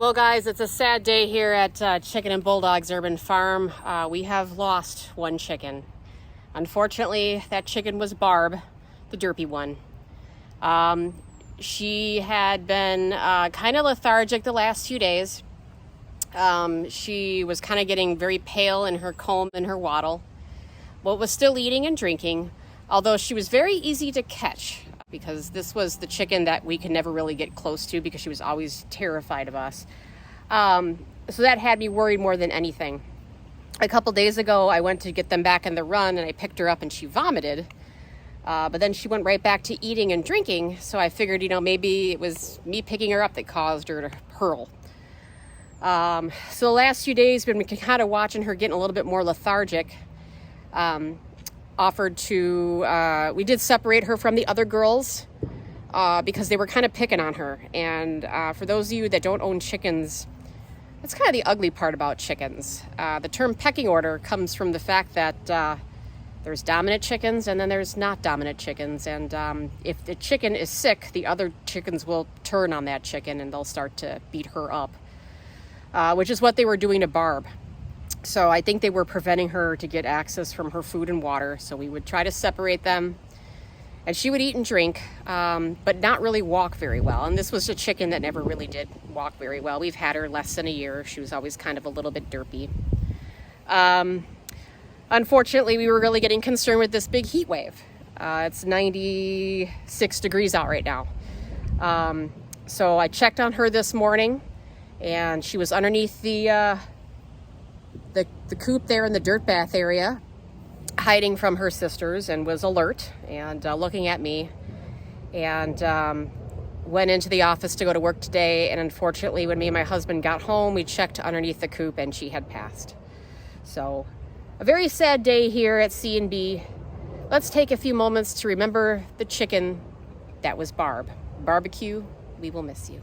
Well, guys, it's a sad day here at Chicken and Bulldogs Urban Farm. We have lost one chicken. Unfortunately, that chicken was Barb, the derpy one. She had been kind of lethargic the last few days. She was kind of getting very pale in her comb and her waddle, but was still eating and drinking, although she was very easy to catch because this was the chicken that we could never really get close to because she was always terrified of us. So that had me worried more than anything. A couple days ago, I went to get them back in the run and I picked her up and she vomited. But then she went right back to eating and drinking. So I figured, maybe it was me picking her up that caused her to hurl. So the last few days, we've been kind of watching her getting a little bit more lethargic. We did separate her from the other girls because they were kind of picking on her. And for those of you that don't own chickens, that's kind of the ugly part about chickens. The term pecking order comes from the fact that there's dominant chickens and then there's not dominant chickens. And if the chicken is sick, the other chickens will turn on that chicken and they'll start to beat her up, which is what they were doing to Barb. So I think they were preventing her to get access from her food and water. So we would try to separate them. And she would eat and drink, but not really walk very well. And this was a chicken that never really did walk very well. We've had her less than a year. She was always kind of a little bit derpy. Unfortunately, we were really getting concerned with this big heat wave. It's 96 degrees out right now. So I checked on her this morning, and she was underneath the coop there in the dirt bath area, hiding from her sisters, and was alert and looking at me, and went into the office to go to work today. And unfortunately, when me and my husband got home, we checked underneath the coop and she had passed. So a very sad day here at C&B. Let's take a few moments to remember the chicken that was Barb. Barbecue, we will miss you.